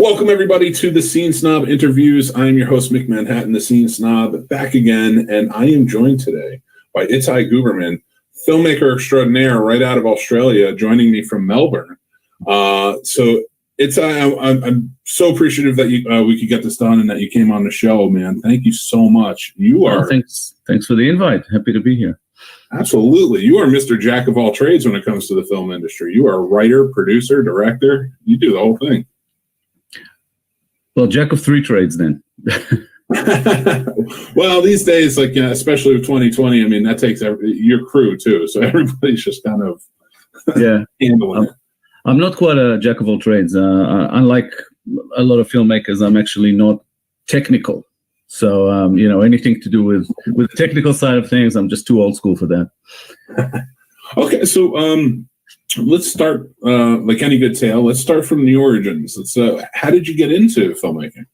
Welcome, everybody, to the Scene Snob interviews. I am your host, Mick Manhattan, the Scene Snob, back again, and I am joined today by Itai Guberman, filmmaker extraordinaire right out of Australia, joining me from Melbourne. So, Itai, I'm so appreciative that we could get this done and that you came on the show, man. Thank you so much. You are thanks for the invite. Happy to be here. Absolutely. You are Mr. Jack of all trades when it comes to the film industry. You are a writer, producer, director. You do the whole thing. Well, Jack of three trades, then. Well, these days, like especially with 2020, I mean, that takes your crew too. So everybody's just kind of handling it. I'm not quite a Jack of all trades. Unlike a lot of filmmakers, I'm actually not technical. So anything to do with the technical side of things, I'm just too old school for that. Okay, so let's start, like any good tale, let's start from the origins. How did you get into filmmaking?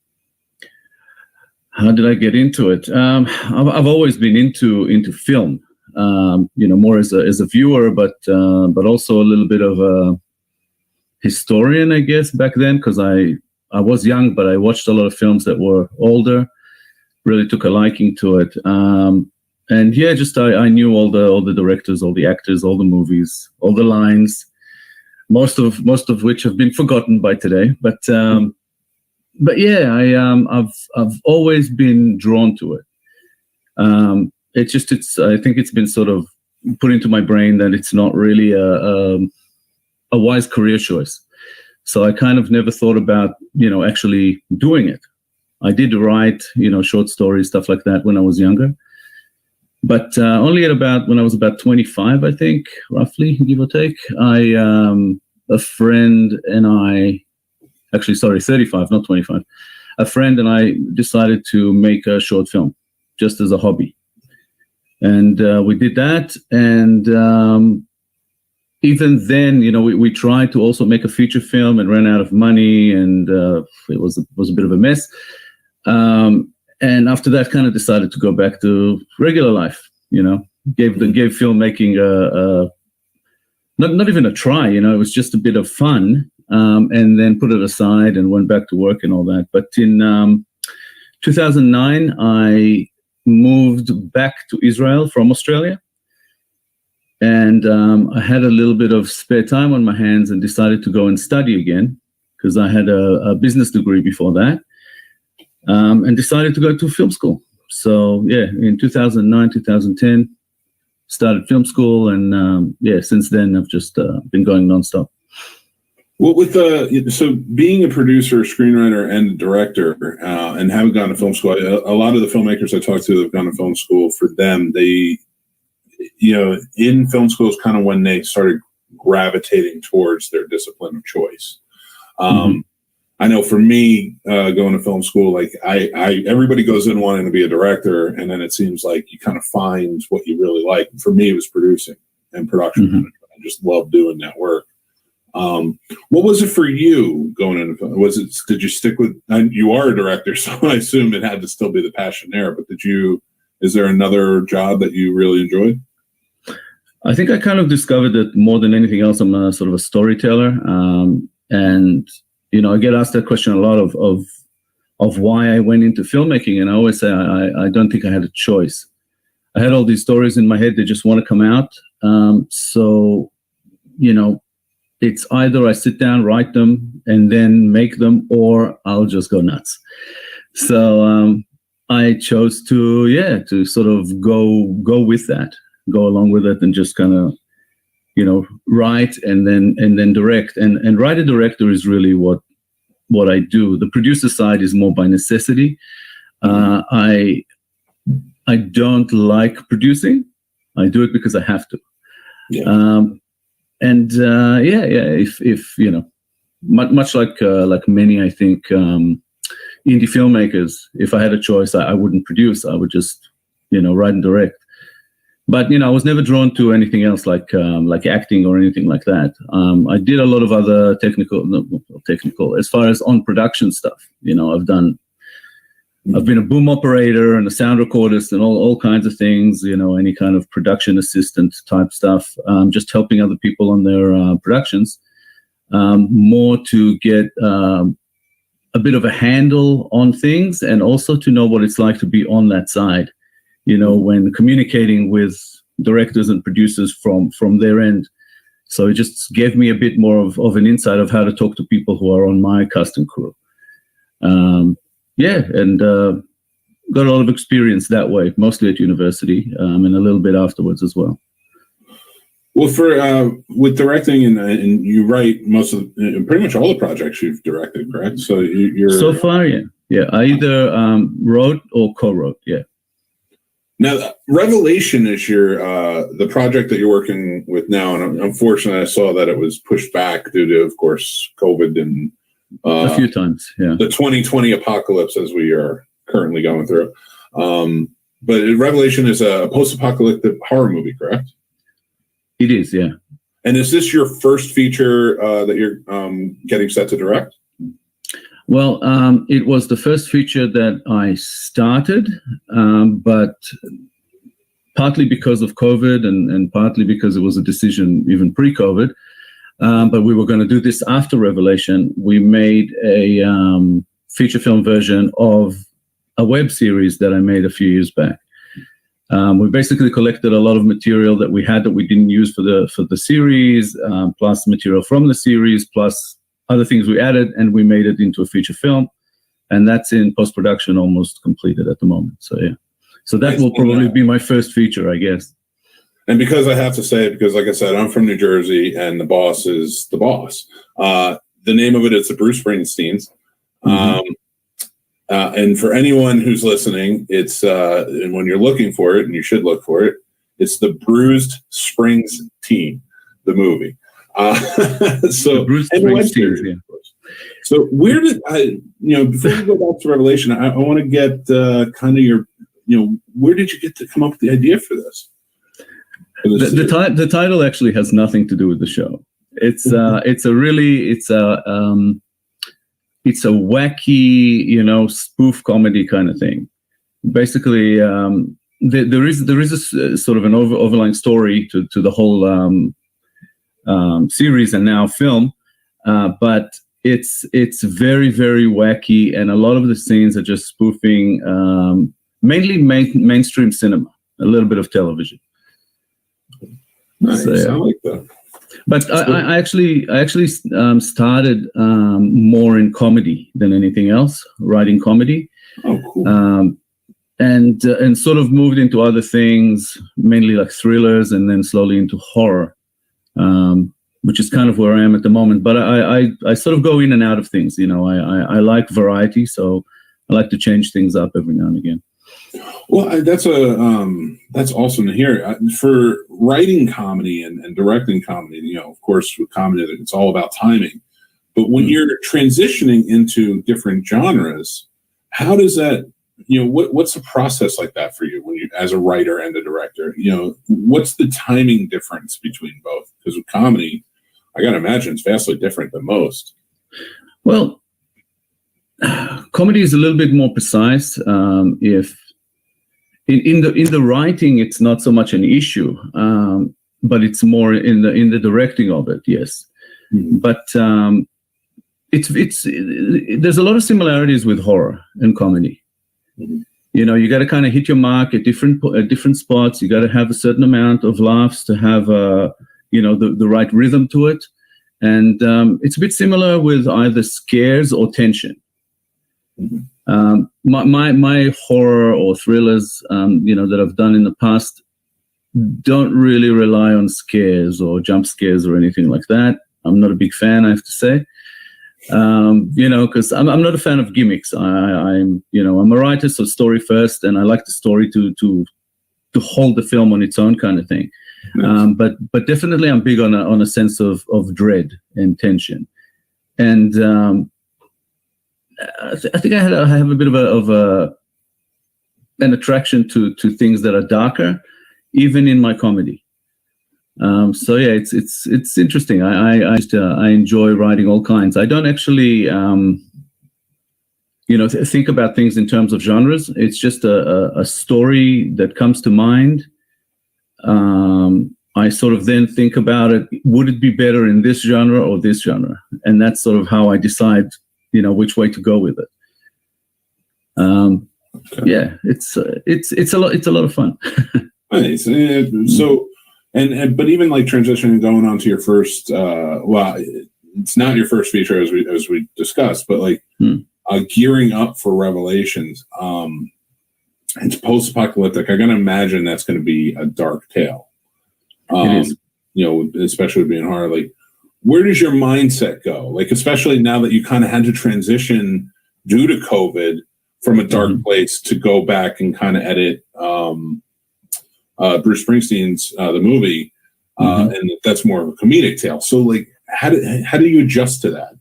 How did I get into it? I've always been into film, more as a viewer, but also a little bit of a historian, I guess, back then, because I was young, but I watched a lot of films that were older, really took a liking to it. And yeah, I knew all the directors, all the actors, all the movies, all the lines, most of which have been forgotten by today. But yeah, I've always been drawn to it. I think it's been sort of put into my brain that it's not really a wise career choice. So I kind of never thought about actually doing it. I did write short stories, stuff like that when I was younger. But only when I was about 25, I think, roughly, give or take, a friend and I, actually, sorry, 35, not 25, a friend and I decided to make a short film just as a hobby. And we did that. And even then, we tried to also make a feature film and ran out of money, and it was a bit of a mess. And after that, kind of decided to go back to regular life. Gave filmmaking not even a try. It was just a bit of fun, and then put it aside and went back to work and all that. But in 2009, I moved back to Israel from Australia, and I had a little bit of spare time on my hands and decided to go and study again, because I had a business degree before that. And decided to go to film school. So yeah, in 2009, 2010, started film school, and since then I've just been going nonstop. Well, so being a producer, screenwriter, and director, and having gone to film school, a lot of the filmmakers I talked to that have gone to film school, for them, they, in film school is kind of when they started gravitating towards their discipline of choice. I know for me, going to film school, like everybody goes in wanting to be a director, and then it seems like you kind of find what you really like. For me, it was producing and production management. I just love doing that work. What was it for you going into film? Did you stick with? And you are a director, so I assume it had to still be the passion there. But is there another job that you really enjoyed? I think I kind of discovered that more than anything else, I'm a sort of a storyteller, and I get asked that question a lot of why I went into filmmaking, and I always say I don't think I had a choice. I had all these stories in my head that just want to come out. So, it's either I sit down, write them, and then make them, or I'll just go nuts. So I chose to sort of go with that, go along with it, and just kind of write and then direct. And writer director is really what I do. The producer side is more by necessity. I don't like producing. I do it because I have to. Yeah. If much like many, I think, indie filmmakers, if I had a choice, I wouldn't produce. I would just write and direct. But I was never drawn to anything else like acting or anything like that. I did a lot of other technical as far as on production stuff. I've been a boom operator and a sound recordist and all kinds of things. Any kind of production assistant type stuff. Just helping other people on their productions. More to get a bit of a handle on things, and also to know what it's like to be on that side, when communicating with directors and producers from their end. So it just gave me a bit more of an insight of how to talk to people who are on my casting crew. And got a lot of experience that way, mostly at university, and a little bit afterwards as well. Well, for with directing and you write pretty much all the projects you've directed, correct? So you're so far, yeah. I either wrote or co-wrote, yeah. Now, Revelation is the project that you're working with now, and unfortunately, I saw that it was pushed back due to, of course, COVID and a few times, yeah. The 2020 apocalypse, as we are currently going through. But Revelation is a post-apocalyptic horror movie, correct? It is, yeah. And is this your first feature that you're getting set to direct? Well, it was the first feature that I started, but partly because of COVID and partly because it was a decision even pre-COVID, but we were going to do this after Revelation. We made a feature film version of a web series that I made a few years back. We basically collected a lot of material that we had that we didn't use for the series, plus material from the series, plus other things we added, and we made it into a feature film, and that's in post-production, almost completed at the moment. So yeah, so that will probably be my first feature, I guess. And because I have to say it, because like I said, I'm from New Jersey, and the boss is the boss. The name of it is the Bruce Springsteens. Mm-hmm. And for anyone who's listening, it's and when you're looking for it, and you should look for it, it's the Bruised Springs Teen, the movie. So Bruce Springsteen, yeah. So where did before we go back to Revelation, I want to get kind of your, where did you get to come up with the idea for this? The title actually has nothing to do with the show. It's a wacky, spoof comedy kind of thing. Basically, there is a sort of an overlying story to the whole series and now film, but it's very, very wacky, and a lot of the scenes are just spoofing mainly mainstream cinema, a little bit of television. Nice, so, yeah. I like that. But I actually started more in comedy than anything else, writing comedy. Oh, cool. And sort of moved into other things, mainly like thrillers, and then slowly into horror. Which is kind of where I am at the moment. But I sort of go in and out of things. I like variety, so I like to change things up every now and again. Well, that's awesome to hear. For writing comedy and directing comedy, of course, with comedy, it's all about timing. But when you're transitioning into different genres, how does that? What's the process like that for you when you, as a writer and a director? What's the timing difference between both? Because with comedy, I got to imagine it's vastly different than most. Well, comedy is a little bit more precise. If in the writing, it's not so much an issue, but it's more in the directing of it. Yes, mm-hmm. But there's a lot of similarities with horror and comedy. Mm-hmm. You got to kind of hit your mark at different spots. You got to have a certain amount of laughs to have the right rhythm to it, and it's a bit similar with either scares or tension. Mm-hmm. My horror or thrillers, that I've done in the past, don't really rely on scares or jump scares or anything like that. I'm not a big fan, I have to say. Because I'm not a fan of gimmicks. I'm a writer, so story first, and I like the story to hold the film on its own kind of thing. Nice. But definitely, I'm big on a sense of dread and tension, and I think I have a bit of an attraction to things that are darker, even in my comedy. So yeah, it's interesting. I enjoy writing all kinds. I don't actually, think about things in terms of genres. It's just a story that comes to mind. I sort of then think about it. Would it be better in this genre or this genre? And that's sort of how I decide which way to go with it. Okay. Yeah, it's a lot of fun. Nice. So, but even like transitioning, going on to your first, it's not your first feature as we discussed, but like gearing up for Revelations. It's post-apocalyptic. I gotta imagine that's going to be a dark tale. It is. Especially being horror. Like, where does your mindset go? Like, especially now that you kind of had to transition due to COVID from a dark place to go back and kind of edit Bruce Springsteen's the movie, and that's more of a comedic tale. So, like, how do you adjust to that?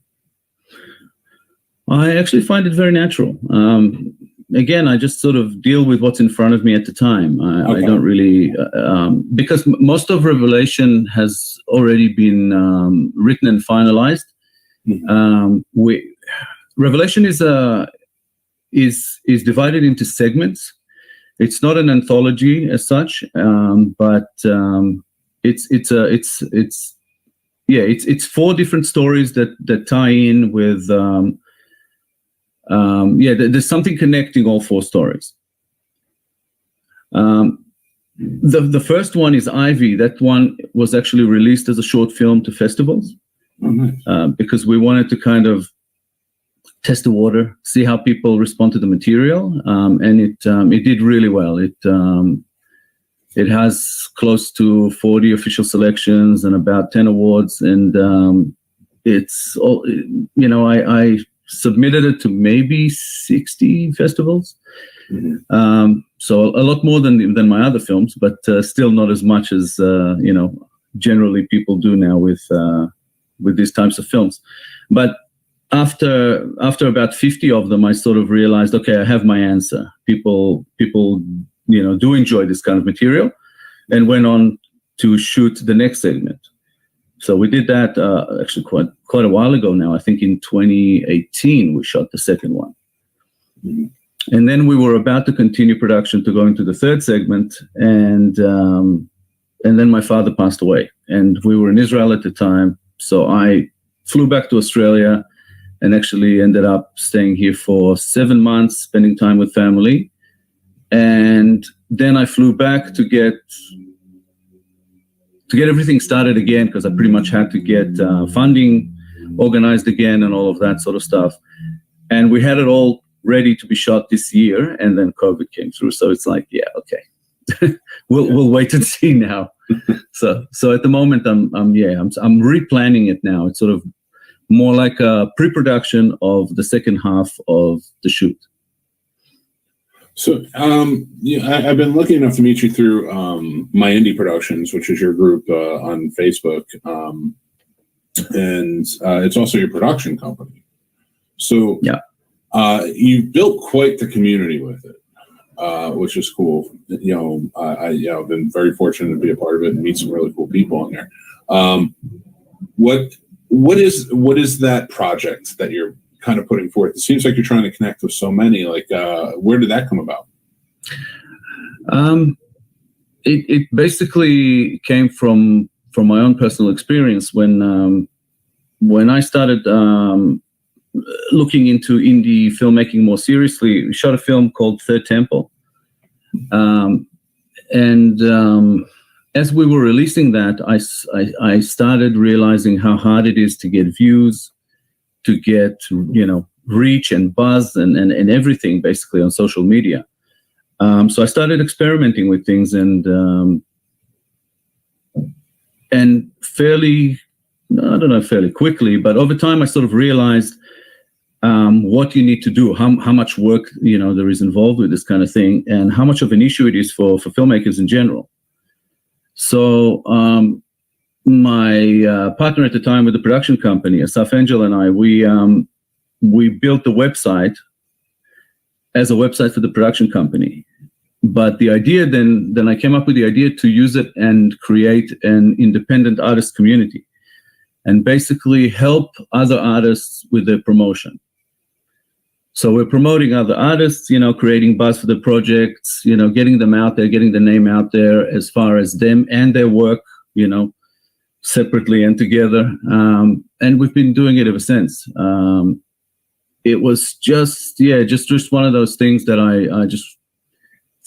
I actually find it very natural. Again, I just sort of deal with what's in front of me at the time. I don't really, because most of Revelation has already been written and finalized. Revelation is divided into segments. It's not an anthology as such, but it's 4 different stories that tie in with. There's something connecting all 4 stories. The first one is Ivy. That one was actually released as a short film to festivals, because we wanted to kind of test the water, see how people respond to the material, and it did really well. It has close to 40 official selections and about 10 awards, and it's all, I submitted it to maybe 60 festivals. So a lot more than my other films, but still not as much as generally people do now with these types of films. But after about 50 of them, I sort of realized, okay, I have my answer. People do enjoy this kind of material, and went on to shoot the next segment. So we did that actually quite a while ago now. I think in 2018 we shot the second one. And then we were about to continue production to go into the third segment, and then my father passed away, and we were in Israel at the time. So I flew back to Australia and actually ended up staying here for 7 months, spending time with family. And then I flew back to get everything started again, because I pretty much had to get funding organized again and all of that sort of stuff. And we had it all ready to be shot this year, and then COVID came through. So it's like, yeah, okay, we'll wait and see now. So at the moment, I'm replanning it now. It's sort of more like a pre-production of the second half of the shoot. So, I've been lucky enough to meet you through My Indie Productions, which is your group on Facebook, and it's also your production company. So, you've built quite the community with it, which is cool. I've been very fortunate to be a part of it and meet some really cool people on there. What is that project that you're kind of putting forth? It seems like you're trying to connect with so many. Like, where did that come about? It basically came from my own personal experience when I started looking into indie filmmaking more seriously. We shot a film called Third Temple, and as we were releasing that, I started realizing how hard it is to get views, to get reach and buzz and everything basically on social media. So I started experimenting with things, and fairly quickly, but over time I sort of realized what you need to do, how much work there is involved with this kind of thing, and how much of an issue it is for filmmakers in general. So my partner at the time with the production company, Asaf Angel, and I, we built the website as a website for the production company. But the idea then I came up with the idea to use it and create an independent artist community and basically help other artists with their promotion. So we're promoting other artists, creating buzz for the projects, getting them out there, getting the name out there as far as them and their work, separately and together. And we've been doing it ever since. it was just one of those things that I just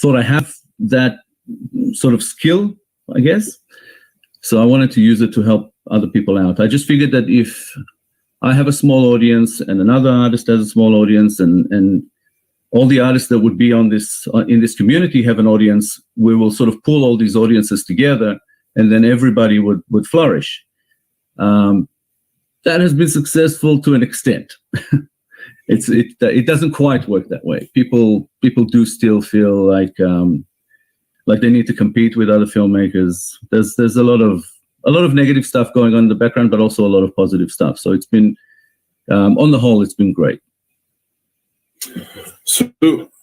thought I have that sort of skill, I guess. So I wanted to use it to help other people out. I just figured that if I have a small audience and another artist has a small audience, and all the artists that would be on this in this community have an audience, we will sort of pull all these audiences together, and then everybody would flourish. That has been successful to an extent. It doesn't quite work that way. People do still feel like they need to compete with other filmmakers. There's a lot of negative stuff going on in the background, but also a lot of positive stuff. So it's been, on the whole, it's been great. So,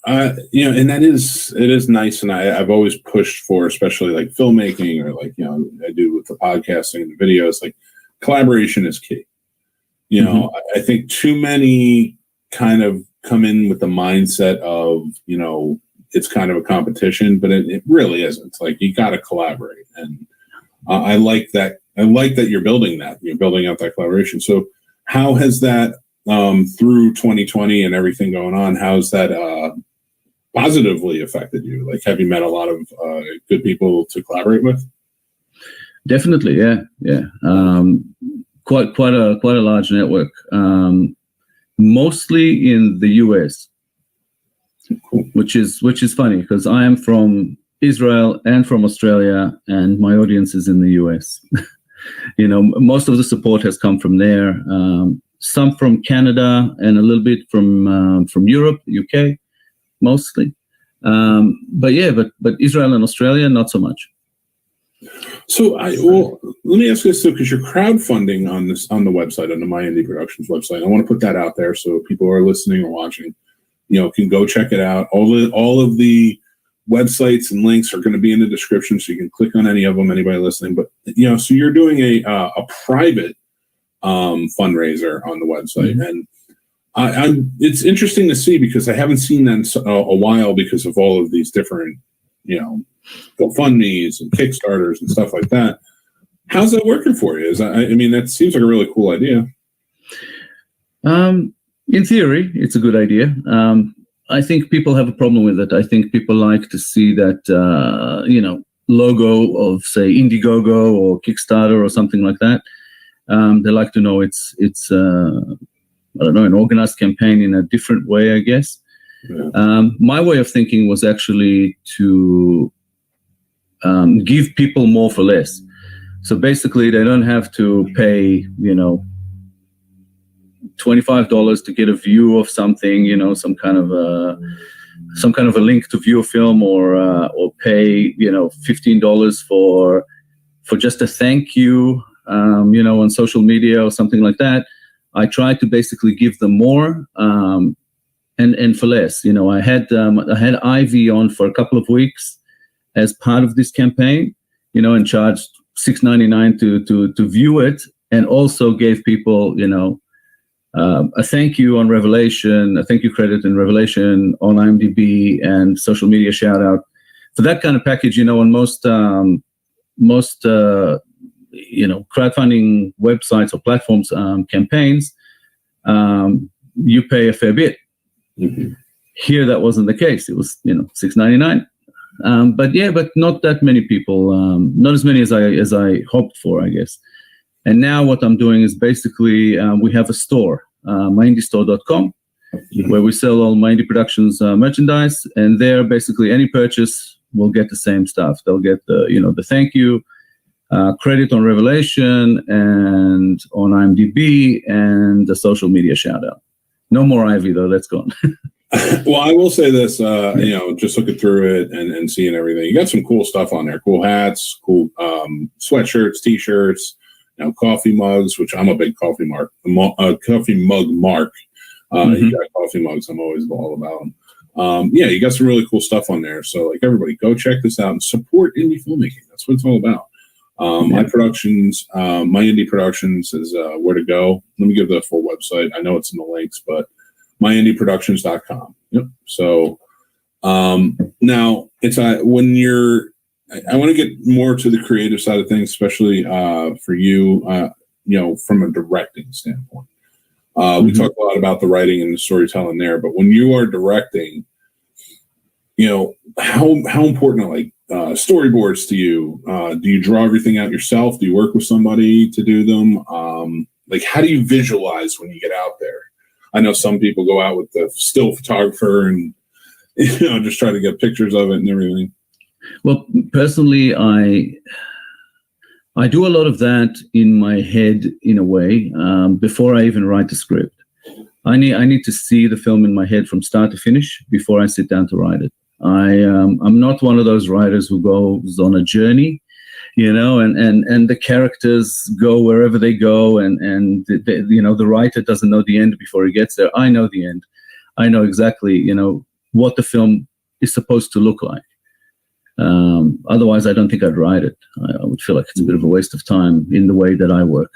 and it is nice. And I've always pushed for, especially like filmmaking or like, I do with the podcasting and the videos, like collaboration is key. I think too many kind of come in with the mindset of, it's kind of a competition, but it really isn't. It's like, you got to collaborate. And I like that. I like that you're building that. You're building out that collaboration. So how has that, through 2020 and everything going on, how's that positively affected you? Like, have you met a lot of good people to collaborate with? Definitely, yeah. Quite a large network, mostly in the US, which is funny because I am from Israel and from Australia, and my audience is in the US. Most of the support has come from there. Some from Canada and a little bit from Europe, UK, mostly. But Israel and Australia, not so much. So let me ask you this too, because you're crowdfunding on the website, on the My Indie Productions website. I want to put that out there so people who are listening or watching, can go check it out. All of the websites and links are going to be in the description, so you can click on any of them. Anybody listening, but so you're doing a private fundraiser on the website, and it's interesting to see because I haven't seen that in a while because of all of these different, GoFundMes and Kickstarters and stuff like that. How's that working for you? That seems like a really cool idea. In theory, it's a good idea. I think people have a problem with it. I think people like to see that, logo of, say, Indiegogo or Kickstarter or something like that. They like to know it's an organized campaign in a different way, I guess. Yeah. My way of thinking was actually to give people more for less. So basically, they don't have to pay, $25 to get a view of something, some kind of a link to view a film, or pay, $15 for just a thank you, on social media or something like that. I tried to basically give them more, and for less. I had Ivy on for a couple of weeks as part of this campaign, and charged $6.99 to view it, and also gave people, a thank you on Revelation, a thank you credit in Revelation on IMDb, and social media shout out. For that kind of package, on most crowdfunding websites or platforms, campaigns, you pay a fair bit. Mm-hmm. Here, that wasn't the case. It was, $6.99. But not that many people, not as many as I hoped for, I guess. And now what I'm doing is basically, we have a store, myindiestore.com, where we sell all My Indie Productions merchandise, and there basically any purchase will get the same stuff. They'll get the thank you, credit on Revelation and on IMDb, and the social media shout out. No more Ivy though, that's gone. Well, I will say this, just looking through it and seeing everything, you got some cool stuff on there. Cool hats, cool sweatshirts, t-shirts, coffee mugs, which I'm a big coffee mug mark. You got coffee mugs, I'm always all about them. You got some really cool stuff on there. So like, everybody go check this out and support indie filmmaking. That's what it's all about. My productions, My Indie Productions is where to go. Let me give the full website. I know it's in the links, but myindieproductions.com. Yep. So now it's when you're, I want to get more to the creative side of things, especially for you, from a directing standpoint. We talked a lot about the writing and the storytelling there, but when you are directing, how important are like storyboards to you? Do you draw everything out yourself? Do you work with somebody to do them? Like, how do you visualize when you get out there? I know some people go out with the still photographer and just try to get pictures of it and everything. Well, personally, I do a lot of that in my head in a way before I even write the script. I need to see the film in my head from start to finish before I sit down to write it. I'm not one of those writers who goes on a journey, and the characters go wherever they go, and the writer doesn't know the end before he gets there. I know the end. I know exactly, what the film is supposed to look like. Otherwise, I don't think I'd write it. I would feel like it's a bit of a waste of time in the way that I work.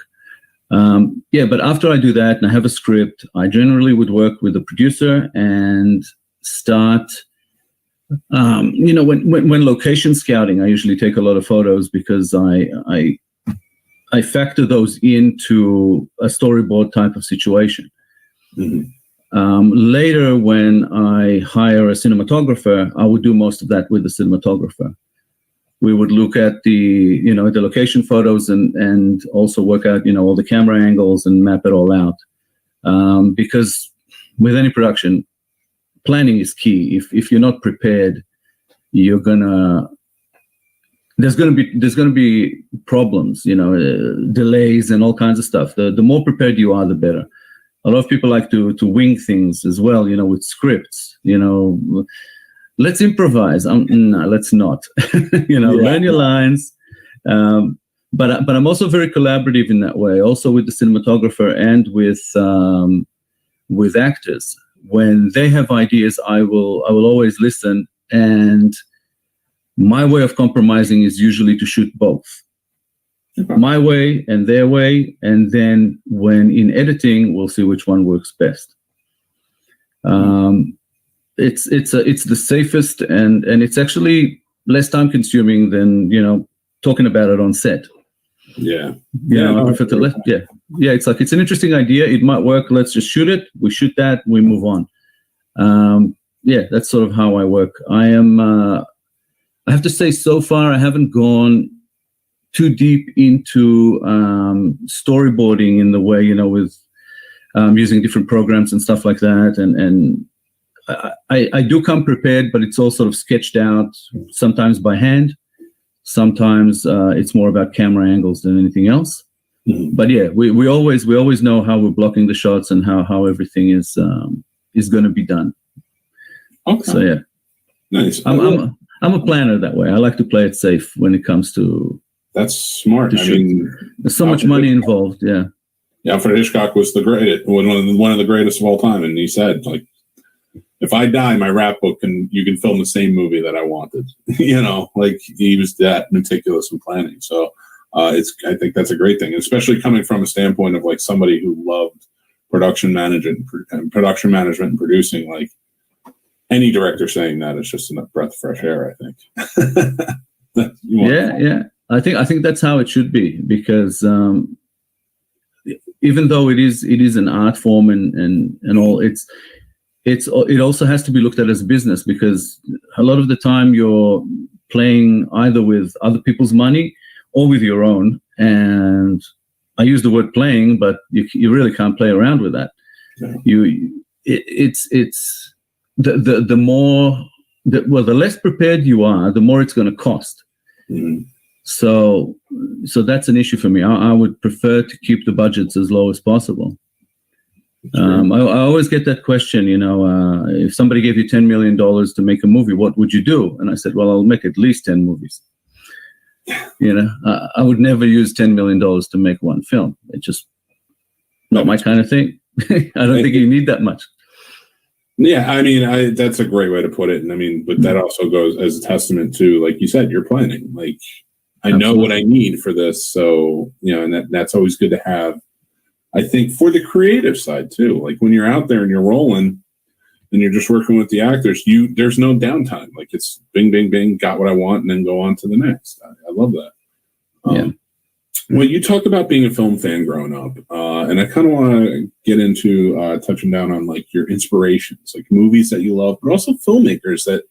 But after I do that and I have a script, I generally would work with the producer and start, when location scouting, I usually take a lot of photos because I factor those into a storyboard type of situation. Later, when I hire a cinematographer, I would do most of that with the cinematographer. We would look at the location photos and also work out, all the camera angles and map it all out. Because with any production, planning is key. If you're not prepared, there's gonna be problems, delays and all kinds of stuff. The more prepared you are, the better. A lot of people like to wing things as well, with scripts, let's improvise. No, let's not, learn your lines. But I'm also very collaborative in that way, also with the cinematographer and with actors. When they have ideas, I will always listen. And my way of compromising is usually to shoot both. My way and their way, and then when in editing, we'll see which one works best. It's the safest, and it's actually less time consuming than talking about it on set. I prefer to it's like, it's an interesting idea, it might work, let's just shoot it, we shoot that, we move on. That's sort of how I work. I have to say, so far I haven't gone too deep into storyboarding in the way, with using different programs and stuff like that. And I do come prepared, but it's all sort of sketched out, sometimes by hand. Sometimes it's more about camera angles than anything else. But we always know how we're blocking the shots and how everything is going to be done. Okay. So nice. I'm a planner that way. I like to play it safe when it comes to. That's smart. I mean, there's so much money involved. Yeah. Alfred Hitchcock was the greatest, one of the greatest of all time, and he said, like, if I die, my rap book you can film the same movie that I wanted. Like, he was that meticulous in planning. So I think that's a great thing, especially coming from a standpoint of like somebody who loved production management and producing. Like, any director saying that is just a breath of fresh air, I think. Yeah. I think that's how it should be, because even though it is an art form and all, it also has to be looked at as a business, because a lot of the time you're playing either with other people's money or with your own. And I use the word playing, but you really can't play around with that. The less prepared you are, the more it's going to cost. So that's an issue for me. I would prefer to keep the budgets as low as possible. I always get that question, if somebody gave you $10 million to make a movie, what would you do? And I said, well, I'll make at least 10 movies. I would never use $10 million to make one film. It's just not my kind of thing. I don't think you need that much. Yeah, I mean, that's a great way to put it. And I mean, but that also goes as a testament to, like you said, you're planning. Like, I know what I need for this. So, and that's always good to have. I think for the creative side too, like when you're out there and you're rolling and you're just working with the actors, there's no downtime. Like, it's bing, bing, bing, got what I want, and then go on to the next. I love that. Well, you talked about being a film fan growing up, and I kind of want to get into touching down on like your inspirations, like movies that you love, but also filmmakers that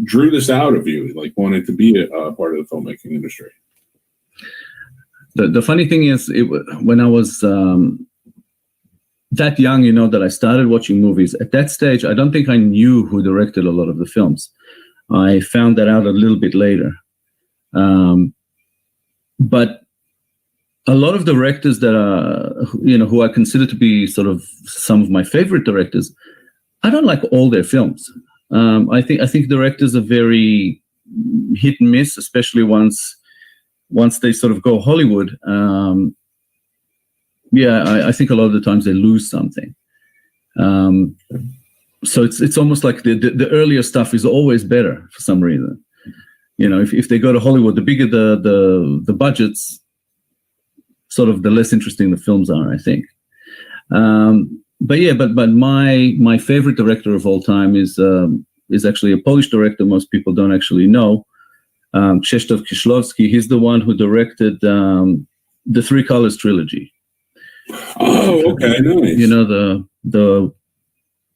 drew this out of you, like wanted to be a part of the filmmaking industry. The funny thing is, when I was that young, that I started watching movies. At that stage, I don't think I knew who directed a lot of the films. I found that out a little bit later. But a lot of directors that are, who I consider to be sort of some of my favorite directors, I don't like all their films. I think directors are very hit and miss, especially once they sort of go Hollywood. I think a lot of the times they lose something. So it's almost like the earlier stuff is always better for some reason. If they go to Hollywood, the bigger the budgets, sort of the less interesting the films are, I think. But my favorite director of all time is actually a Polish director most people don't actually know, Krzysztof Kieślowski. He's the one who directed the Three Colors trilogy. Oh, okay, nice. The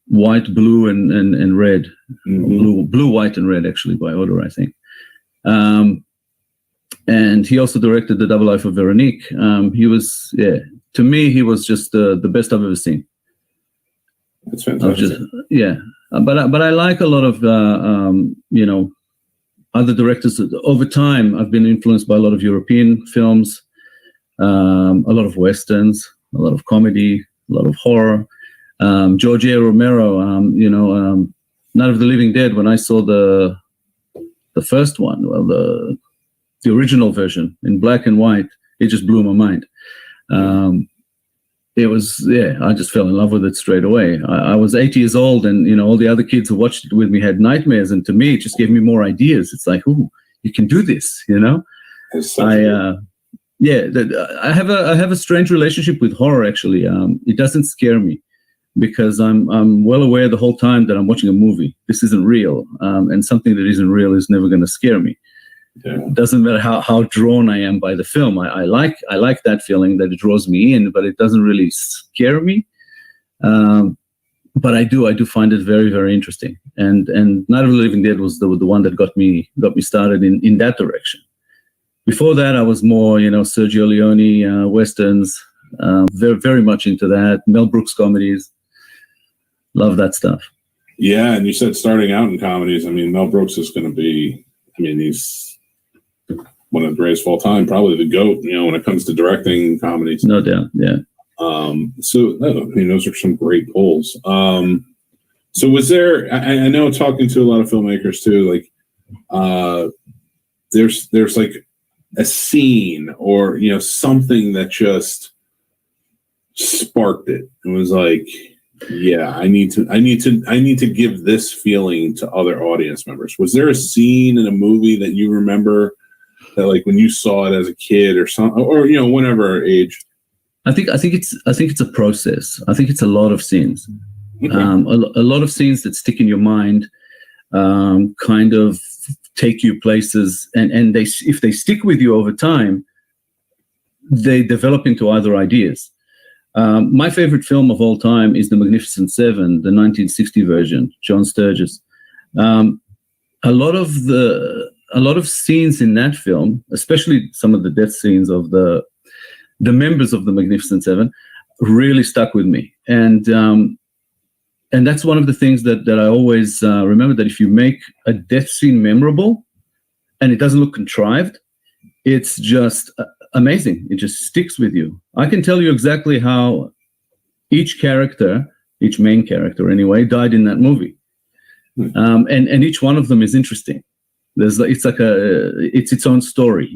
white, blue, and red, blue, white, and red, actually by order, I think. And he also directed The Double Life of Veronique. He was, to me, he was just the best I've ever seen. That's fantastic. But I like a lot of other directors. Over time, I've been influenced by a lot of European films, a lot of westerns, a lot of comedy, a lot of horror. George A. Romero, Night of the Living Dead. When I saw the first one, well, the original version in black and white, it just blew my mind. It was, I just fell in love with it straight away. I was 8 years old, and all the other kids who watched it with me had nightmares, and to me, it just gave me more ideas. It's like, ooh, you can do this, I have a strange relationship with horror. Actually, it doesn't scare me because I'm well aware the whole time that I'm watching a movie. This isn't real, and something that isn't real is never going to scare me. Yeah. It doesn't matter how drawn I am by the film. I like that feeling that it draws me in, but it doesn't really scare me. But I do find it very, very interesting. And Night of the Living Dead was the one that got me started in that direction. Before that, I was more, Sergio Leone, westerns, very, very much into that. Mel Brooks comedies. Love that stuff. Yeah, and you said starting out in comedies. I mean, Mel Brooks is going to be, he's one of the greatest of all time, probably the GOAT, when it comes to directing comedies. No doubt, yeah. Those are some great pulls. So was there, I know talking to a lot of filmmakers too, like, there's like a scene or, something that just sparked it. It was like, yeah, I need to give this feeling to other audience members. Was there a scene in a movie that you remember that, like, when you saw it as a kid or something, or whatever age? I think it's a process. I think it's a lot of scenes, okay. A lot of scenes that stick in your mind, kind of take you places, and if they stick with you over time, they develop into other ideas. My favorite film of all time is The Magnificent Seven, the 1960 version, John Sturges. A lot of scenes in that film, especially some of the death scenes of the members of the Magnificent Seven, really stuck with me. And that's one of the things that I always remember, that if you make a death scene memorable and it doesn't look contrived, it's just amazing. It just sticks with you. I can tell you exactly how each main character anyway, died in that movie. And each one of them is interesting. It's its own story,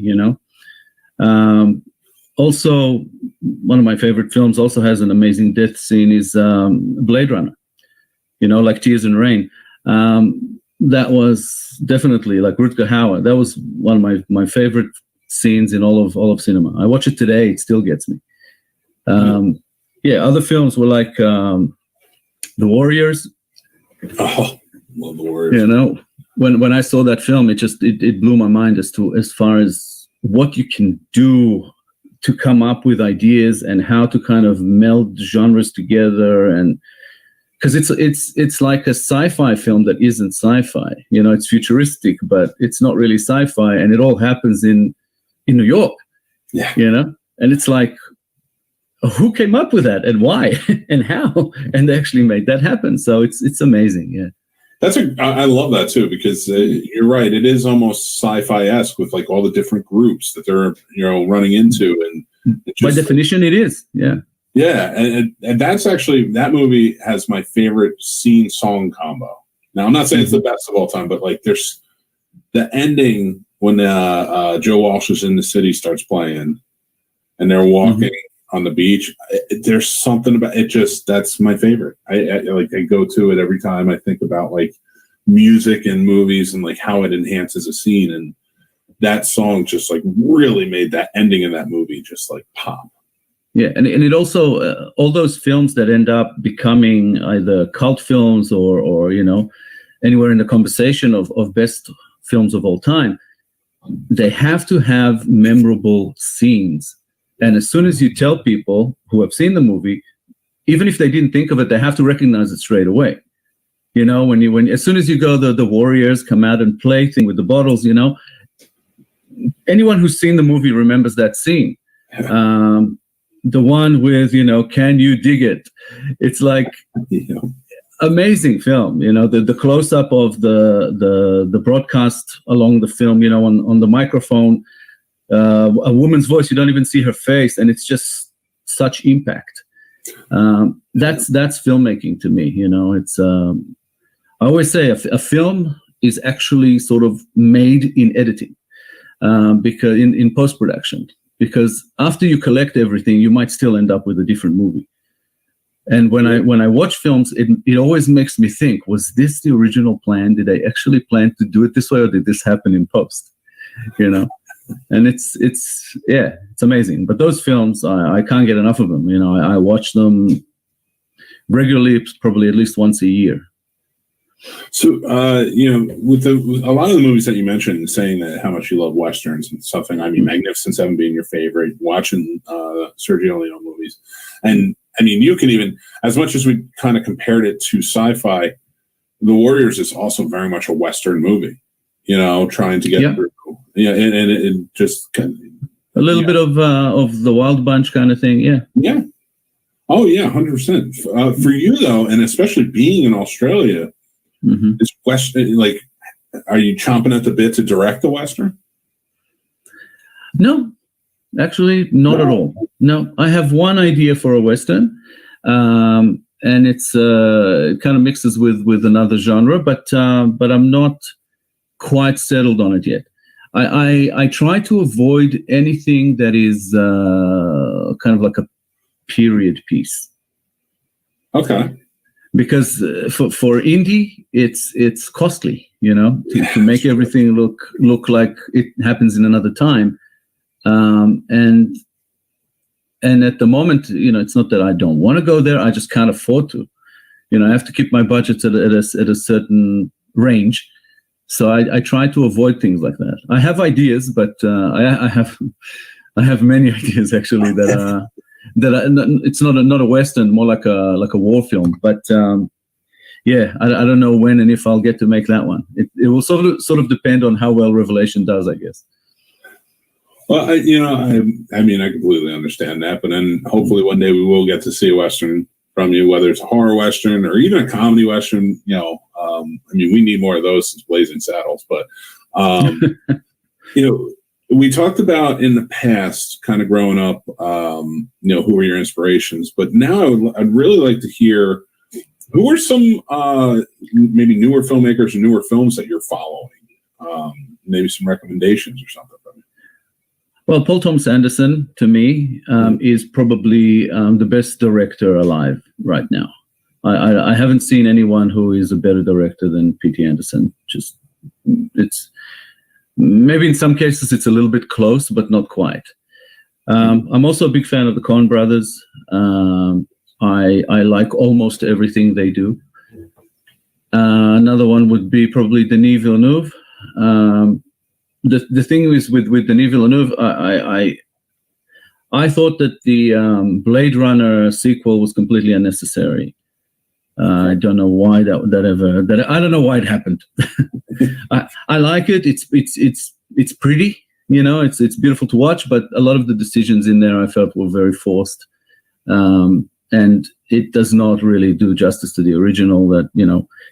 Also, one of my favorite films also has an amazing death scene is Blade Runner, like Tears in Rain. That was definitely, like Rutger Hauer, that was one of my favorite scenes in all of cinema. I watch it today, it still gets me. Other films were like The Warriors. Oh, love The Warriors. When I saw that film, it blew my mind as far as what you can do to come up with ideas and how to kind of meld genres together. And because it's like a sci-fi film that isn't sci-fi, it's futuristic, but it's not really sci-fi, and it all happens in New York. Yeah. And it's like, who came up with that and why and how? And they actually made that happen. So it's amazing. Yeah. I love that too, because you're right. It is almost sci-fi-esque with like all the different groups that they're, running into. And by definition, it is. Yeah. Yeah. And that's actually, that movie has my favorite scene song combo. Now, I'm not saying it's the best of all time, but like there's the ending when Joe Walsh is in the city starts playing and they're walking on the beach. There's something about it. That's my favorite. I go to it every time I think about like music and movies and like how it enhances a scene. And that song just like really made that ending in that movie just like pop. Yeah. And it also, all those films that end up becoming either cult films or anywhere in the conversation of best films of all time, they have to have memorable scenes. And as soon as you tell people who have seen the movie, even if they didn't think of it, they have to recognize it straight away. When as soon as you go, the Warriors come out and play thing with the bottles, anyone who's seen the movie remembers that scene. The one with, can you dig it? It's like amazing film. The close up of the broadcast along the film, on the microphone. A woman's voice, you don't even see her face, and it's just such impact. That's filmmaking to me. It's I always say a film is actually sort of made in editing, because in post-production, because after you collect everything, you might still end up with a different movie. And when I watch films, it always makes me think: was this the original plan? Did they actually plan to do it this way, or did this happen in post? And it's amazing. But those films, I can't get enough of them. I watch them regularly, probably at least once a year. So, with a lot of the movies that you mentioned, saying that how much you love Westerns and something, I mean, Magnificent Seven being your favorite, watching Sergio Leone movies. And I mean, you can even, as much as we kind of compared it to sci-fi, The Warriors is also very much a Western movie, trying to get through. Yeah, and it just kind of, a little bit of the Wild Bunch kind of thing. Yeah. Yeah. Oh yeah, 100%. For you though, and especially being in Australia, is Western like? Are you chomping at the bit to direct a Western? No, actually, not at all. No, I have one idea for a Western, and it's it kind of mixes with another genre, but I'm not quite settled on it yet. I try to avoid anything that is kind of like a period piece. Okay. Because for indie, it's costly, to make everything look like it happens in another time, and at the moment, it's not that I don't want to go there. I just can't afford to. I have to keep my budgets at a certain range. So I try to avoid things like that. I have ideas, but I have many ideas actually that it's not a Western, more like a war film. But I don't know when and if I'll get to make that one. It will sort of depend on how well Revelation does, I guess. Well, I completely understand that. But then hopefully one day we will get to see a Western from you, whether it's a horror Western or even a comedy Western. We need more of those since Blazing Saddles. But we talked about in the past, kind of growing up, who were your inspirations. But now I'd really like to hear who are some maybe newer filmmakers or newer films that you're following. Maybe some recommendations or something from you. Well, Paul Thomas Anderson, to me, is probably the best director alive right now. I haven't seen anyone who is a better director than P.T. Anderson. It's maybe in some cases it's a little bit close, but not quite. I'm also a big fan of the Coen brothers. I like almost everything they do. Another one would be probably Denis Villeneuve. the thing is with Denis Villeneuve, I thought that the Blade Runner sequel was completely unnecessary. I don't know why I don't know why it happened. I like it. It's pretty, it's beautiful to watch, but a lot of the decisions in there I felt were very forced. And it does not really do justice to the original that,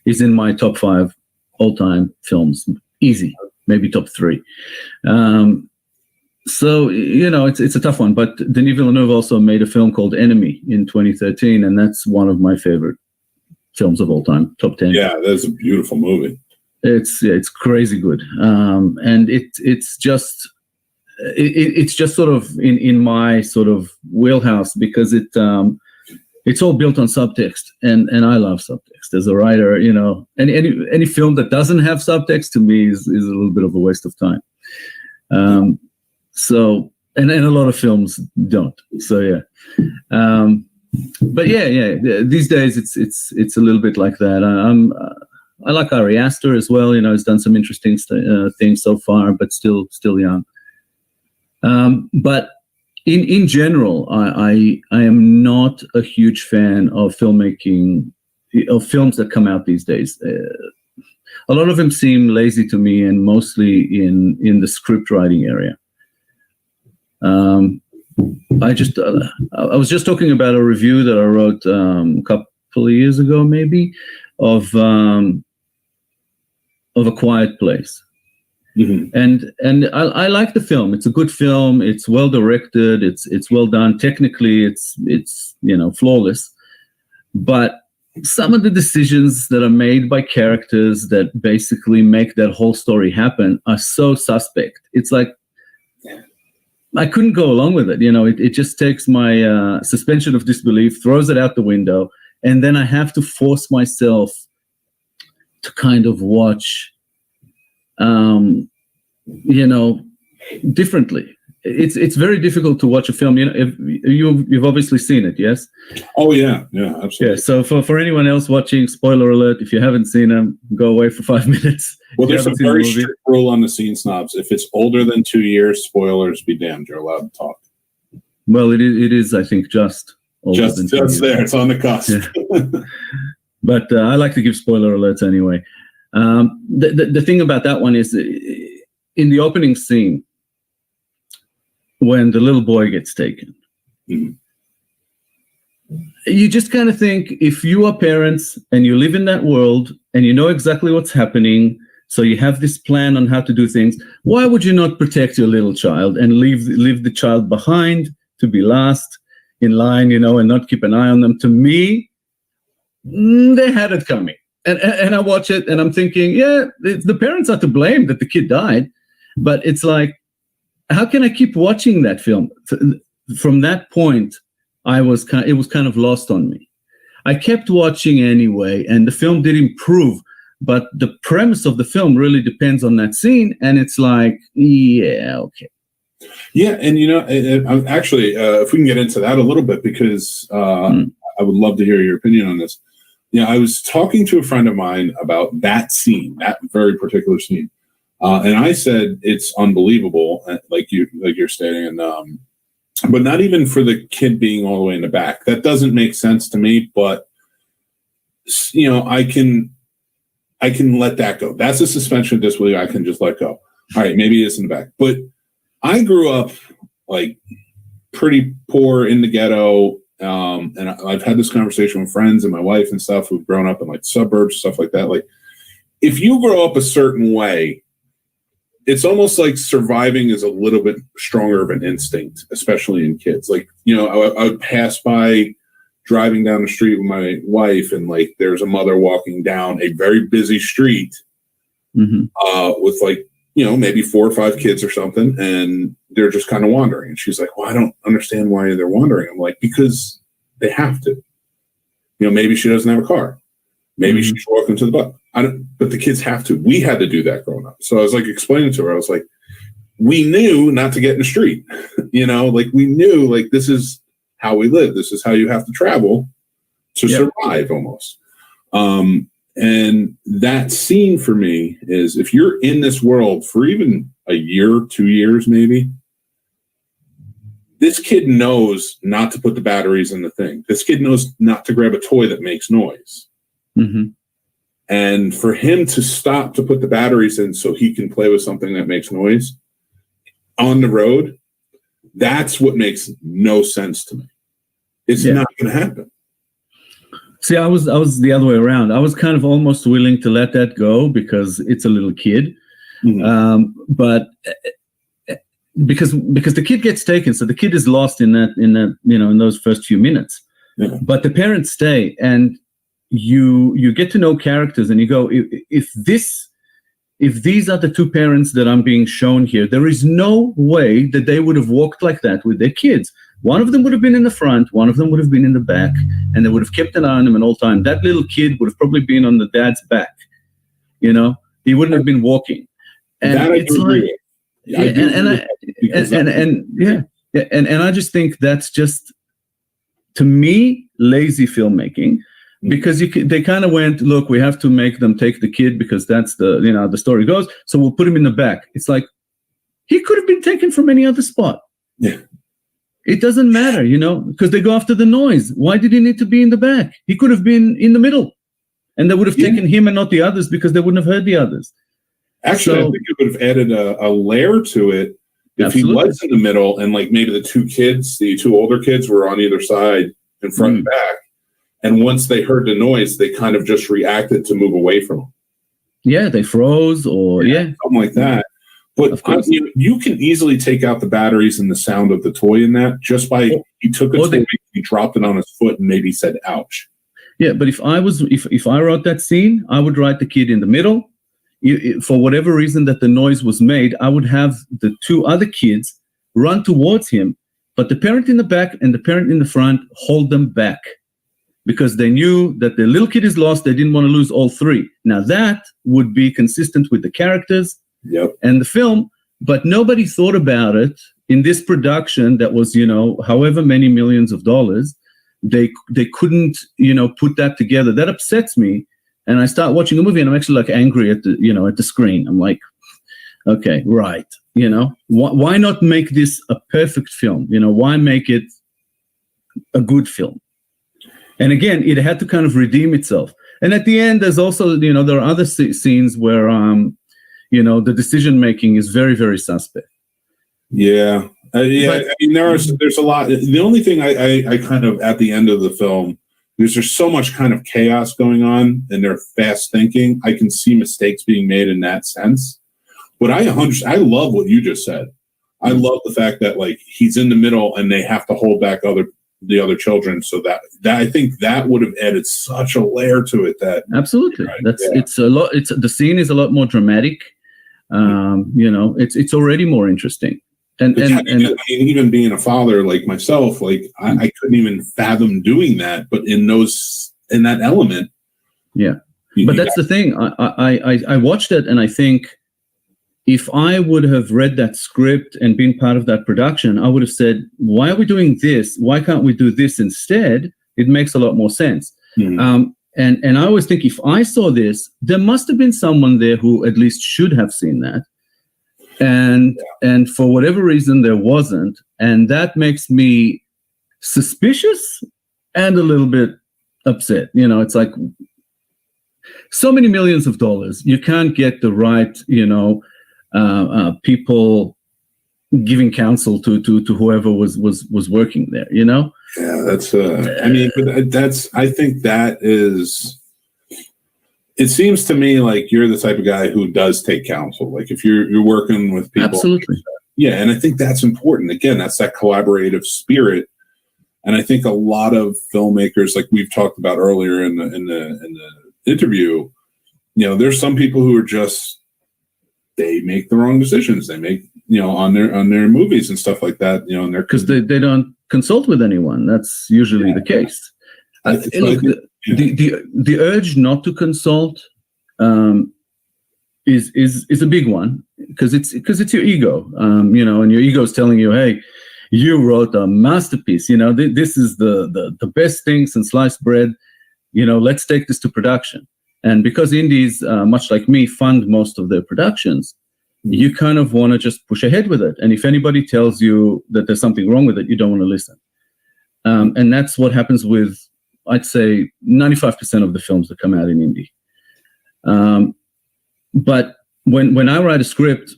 is in my top 5 all-time films. Easy, maybe top 3. So, it's a tough one. But Denis Villeneuve also made a film called Enemy in 2013, and that's one of my favorite films of all time, top 10. Yeah, that's a beautiful movie. It's crazy good. And it's just sort of in my sort of wheelhouse because it's all built on subtext, and I love subtext as a writer. Any film that doesn't have subtext to me is a little bit of a waste of time. So and a lot of films don't. So yeah. But yeah. These days it's a little bit like that. I like Ari Aster as well. He's done some interesting things so far, but still young. But in general, I am not a huge fan of filmmaking, of films that come out these days. A lot of them seem lazy to me, and mostly in the script writing area. I was just talking about a review that I wrote a couple of years ago, maybe, of A Quiet Place. Mm-hmm. And I like the film. It's a good film. It's well directed. It's well done. Technically, it's flawless. But some of the decisions that are made by characters that basically make that whole story happen are so suspect. It's like I couldn't go along with it. It just takes my suspension of disbelief, throws it out the window, and then I have to force myself to kind of watch differently. It's very difficult to watch a film. If you've obviously seen it, yes? Oh yeah, absolutely. Yeah. So for anyone else watching, spoiler alert: if you haven't seen them, go away for 5 minutes. Well, there's a very strict rule on the Scene Snobs. If it's older than 2 years, spoilers be damned. You're allowed to talk. Well, it is. I think just older than 2 years. There. It's on the cusp. Yeah. But I like to give spoiler alerts anyway. The thing about that one is in the opening scene when the little boy gets taken, mm-hmm. You just kind of think, if you are parents and you live in that world and you know exactly what's happening, so you have this plan on how to do things, why would you not protect your little child and leave the child behind to be last in line, and not keep an eye on them? To me, they had it coming. And I watch it and I'm thinking, the parents are to blame that the kid died. But it's like, how can I keep watching that film? From that point, it was kind of lost on me. I kept watching anyway, and the film did improve. But the premise of the film really depends on that scene. And it's like, yeah, okay. Yeah. And, actually, if we can get into that a little bit, because I would love to hear your opinion on this. I was talking to a friend of mine about that scene, that very particular scene. And I said, it's unbelievable, like you're stating, and but not even for the kid being all the way in the back. That doesn't make sense to me, but I can let that go. That's a suspension of disbelief. I can just let go. All right, maybe it's in the back. But I grew up like pretty poor in the ghetto. And I've had this conversation with friends and my wife and stuff who've grown up in like suburbs, stuff like that. Like, if you grow up a certain way, it's almost like surviving is a little bit stronger of an instinct, especially in kids. Like, I would pass by driving down the street with my wife, and like there's a mother walking down a very busy street, mm-hmm. With like, maybe 4 or 5 kids or something, and they're just kind of wandering. And she's like, well, I don't understand why they're wandering. I'm like, because they have to. Maybe she doesn't have a car. Maybe mm-hmm. she's walking to the bus. But the kids have to. We had to do that growing up. So I was like explaining to her, I was like, we knew not to get in the street. Like we knew, like, this is how we live. This is how you have to travel to survive almost. And that scene for me is, if you're in this world for even a year, 2 years, maybe. This kid knows not to put the batteries in the thing. This kid knows not to grab a toy that makes noise. Mm-hmm. And for him to stop to put the batteries in so he can play with something that makes noise on the road, that's what makes no sense to me. It's not going to happen. See, I was the other way around. I was kind of almost willing to let that go because it's a little kid. Mm-hmm. But because the kid gets taken, so the kid is lost in that in those first few minutes. Yeah. But the parents stay, and you get to know characters, and you go, if these are the two parents that I'm being shown here, there is no way that they would have walked like that with their kids. One of them would have been in the front, one of them would have been in the back, and they would have kept an eye on them at all time. That little kid would have probably been on the dad's back. He wouldn't have been walking. And that it's like, and I just think that's just, to me, lazy filmmaking. Because they kind of went, look, we have to make them take the kid because that's the story goes. So we'll put him in the back. It's like, he could have been taken from any other spot. Yeah. It doesn't matter, because they go after the noise. Why did he need to be in the back? He could have been in the middle, and they would have taken him and not the others because they wouldn't have heard the others. Actually, I think it would have added a layer to it if he was in the middle and like maybe the two older kids were on either side, in front and back. And once they heard the noise, they kind of just reacted to move away from him. Yeah, they froze or something like that. But you can easily take out the batteries and the sound of the toy in that just by he took a toy, he dropped it on his foot, and maybe said, "Ouch." Yeah, but if I wrote that scene, I would write the kid in the middle. For whatever reason that the noise was made, I would have the two other kids run towards him, but the parent in the back and the parent in the front hold them back. Because they knew that the little kid is lost, they didn't want to lose all three. Now that would be consistent with the characters and the film, but nobody thought about it in this production that was, however many millions of dollars. They couldn't, put that together. That upsets me. And I start watching the movie and I'm actually like angry at the screen. I'm like, okay, right. Why not make this a perfect film? Why make it a good film? And again, it had to kind of redeem itself. And at the end, there's also, there are other scenes where, the decision-making is very, very suspect. Yeah. I mean, there's a lot. The only thing I kind of, at the end of the film, there's so much kind of chaos going on and they're fast thinking. I can see mistakes being made in that sense. But I love what you just said. I love the fact that like he's in the middle and they have to hold back the other children, so that I think that would have added such a layer to it. That absolutely, it's a lot. The scene is a lot more dramatic. It's already more interesting. And even being a father like myself, like I couldn't even fathom doing that. But in that element, But that's the thing. I watched it and I think, if I would have read that script and been part of that production, I would have said, why are we doing this? Why can't we do this instead? It makes a lot more sense. Mm-hmm. And I always think if I saw this, there must have been someone there who at least should have seen that. And for whatever reason, there wasn't. And that makes me suspicious and a little bit upset. It's like so many millions of dollars. You can't get the right, people giving counsel to whoever was working there, Yeah, that's I think that is, it seems to me like you're the type of guy who does take counsel. Like if you're working with people. Absolutely. Yeah. And I think that's important. Again, that's that collaborative spirit. And I think a lot of filmmakers, like we've talked about earlier in the interview, there's some people who are just, they make the wrong decisions. They make, on their movies and stuff like that, because they don't consult with anyone. That's usually the case. The urge not to consult is a big one because it's your ego, and your ego is telling you, hey, you wrote a masterpiece. This is the best thing since sliced bread. Let's take this to production. And because indies, much like me, fund most of their productions, you kind of want to just push ahead with it. And if anybody tells you that there's something wrong with it, you don't want to listen. And that's what happens with, I'd say, 95% of the films that come out in indie. But when I write a script,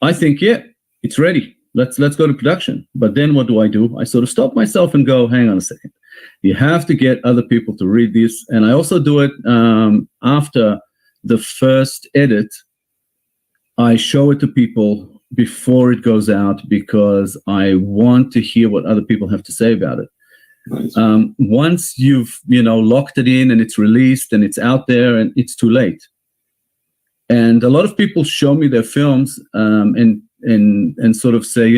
I think, yeah, it's ready. Let's go to production. But then what do? I sort of stop myself and go, hang on a second. You have to get other people to read this. And I also do it after the first edit. I show it to people before it goes out because I want to hear what other people have to say about it. Nice. Once you've locked it in and it's released and it's out there, and it's too late. And a lot of people show me their films and sort of say,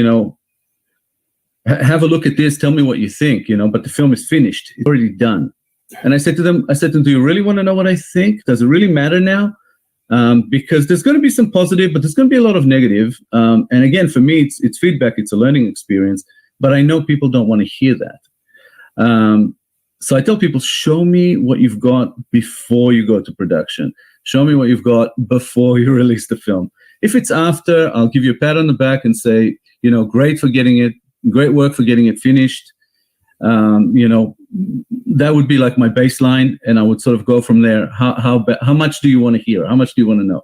have a look at this, tell me what you think, but the film is finished, it's already done. And I said to them, do you really want to know what I think? Does it really matter now? Because there's going to be some positive, but there's going to be a lot of negative. And again, for me, it's feedback, it's a learning experience, but I know people don't want to hear that. So I tell people, show me what you've got before you go to production. Show me what you've got before you release the film. If it's after, I'll give you a pat on the back and say, great work for getting it finished. That would be like my baseline, and I would sort of go from there. How much do you want to hear? How much do you want to know?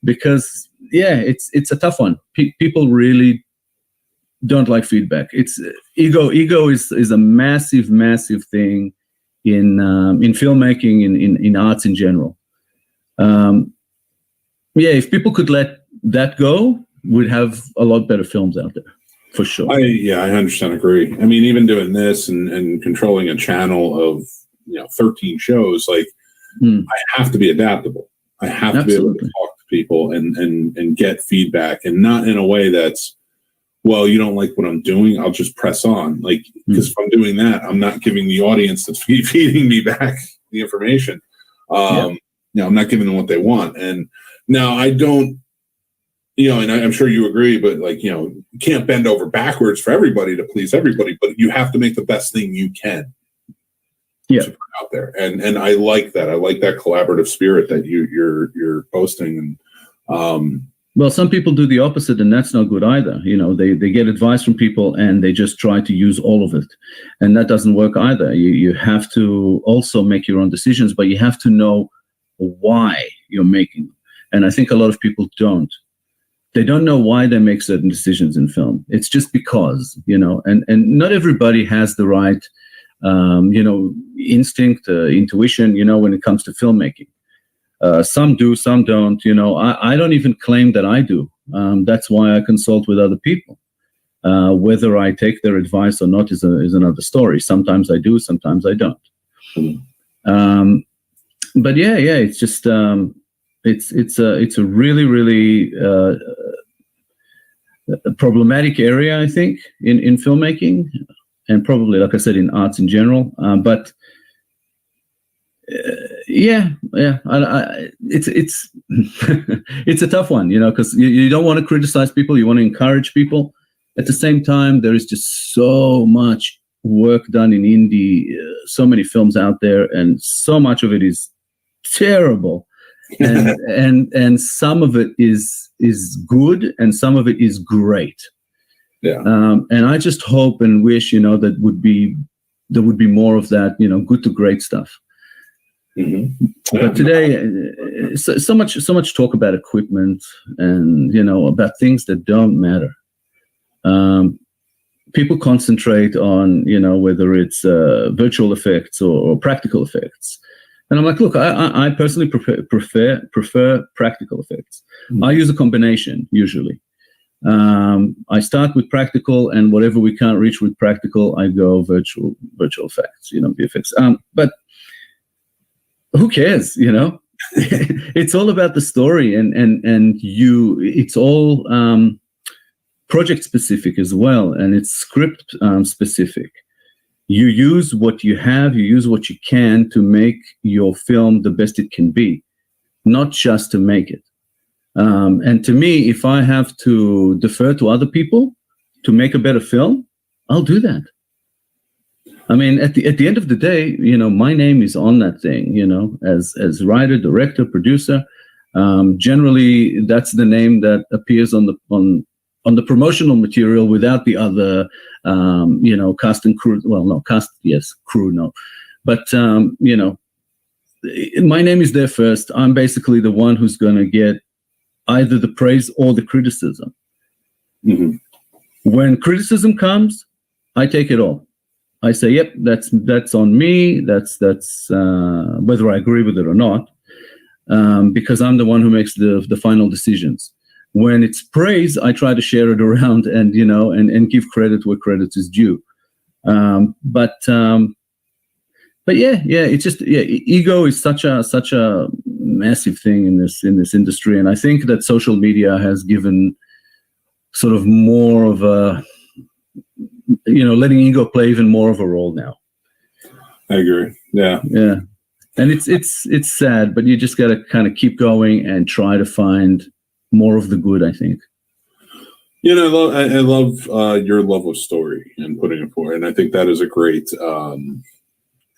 Because it's a tough one. People really don't like feedback. It's ego is a massive thing in filmmaking, in arts in general. If people could let that go, we'd have a lot better films out there, for sure. I 100% agree. I mean, even doing this and controlling a channel of 13 shows, like I have to be adaptable. I have to be able to talk to people and get feedback, and not in a way that's, well, you don't like what I'm doing, I'll just press on. Like, because if I'm doing that, I'm not giving the audience that's feeding me back the information. I'm not giving them what they want. And now I don't, and I'm sure you agree, but you can't bend over backwards for everybody to please everybody, but you have to make the best thing you can. To put out there. And I like that. I like that collaborative spirit that you're posting. And, well, some people do the opposite, and that's not good either. They get advice from people and they just try to use all of it. And that doesn't work either. You have to also make your own decisions, but you have to know why you're making them. And I think a lot of people don't. They don't know why they make certain decisions in film. It's just because, and not everybody has the right, instinct, intuition, when it comes to filmmaking. Some do, some don't. I don't even claim that I do. That's why I consult with other people. Whether I take their advice or not is another story. Sometimes I do, sometimes I don't. But it's just it's a really problematic area, I think, in filmmaking, and probably, like I said, in arts in general. But it's it's a tough one, because you don't want to criticize people, you want to encourage people. At the same time, there is just so much work done in indie, so many films out there, and so much of it is terrible, and some of it is good, and some of it is great. And I just hope and wish there would be more of that, good to great stuff. But today, so much talk about equipment and about things that don't matter. People concentrate on whether it's virtual effects or practical effects, and I'm like, look, I personally prefer practical effects. I use a combination usually. I start with practical, and whatever we can't reach with practical, I go virtual effects, VFX. But who cares? It's all about the story, and it's all project specific as well, and it's script specific. You use what you have, you use what you can to make your film the best it can be, not just to make it. And to me, if I have to defer to other people to make a better film, I'll do that. I mean, at the end of the day, my name is on that thing, as writer, director, producer. Generally, that's the name that appears on the promotional material without the other, cast and crew. Well, no, cast, yes, crew, no. But, my name is there first. I'm basically the one who's going to get either the praise or the criticism. Mm-hmm. When criticism comes, I take it all. I say, yep, that's on me. That's whether I agree with it or not, because I'm the one who makes the final decisions. When it's praise, I try to share it around and give credit where credit is due. But yeah, it's just ego is such a massive thing in this industry, and I think that social media has given sort of more of a, letting ego play even more of a role now. I agree. Yeah. And it's sad, but you just got to kind of keep going and try to find more of the good, I think. I love your love of story and putting it forward, and I think that is a great.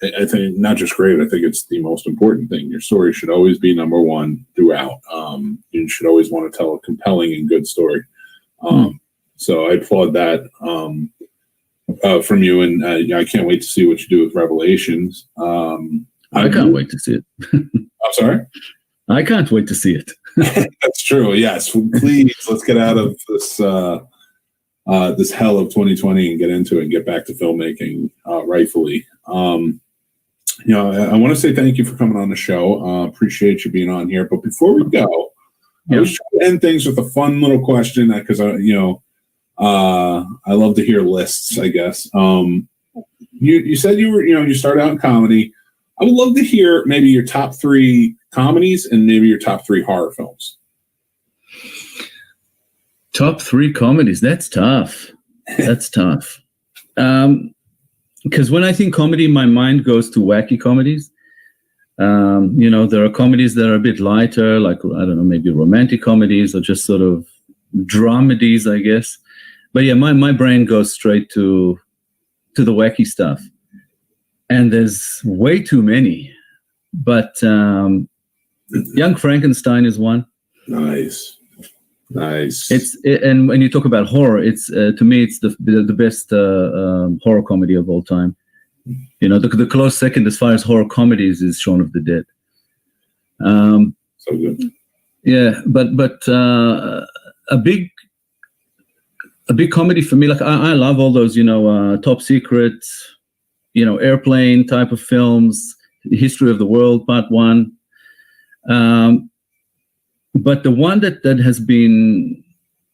I think not just great. I think it's the most important thing. Your story should always be number one throughout. You should always want to tell a compelling and good story. So I applaud that from you, and I can't wait to see what you do with Revelations. I can't wait to see it. I'm sorry? I can't wait to see it. That's true. Yes, please let's get out of this this hell of 2020 and get into it and get back to filmmaking rightfully. I want to say thank you for coming on the show. Appreciate you being on here. But before we go, I was trying to end things with a fun little question because I love to hear lists. I guess you said you started out in comedy. I would love to hear maybe your top 3 comedies and maybe your top 3 horror films. Top 3 comedies. That's tough. That's tough. Because when I think comedy, my mind goes to wacky comedies. There are comedies that are a bit lighter, like, I don't know, maybe romantic comedies or just sort of dramedies, I guess. But yeah, my brain goes straight to the wacky stuff. And there's way too many. But Young Frankenstein is one. Nice. And when you talk about horror, it's to me it's the best horror comedy of all time. The close second as far as horror comedies is Shaun of the Dead. So good. Yeah, but a big comedy for me, like I love all those Top Secret, airplane type of films, History of the World Part 1. But the one that has been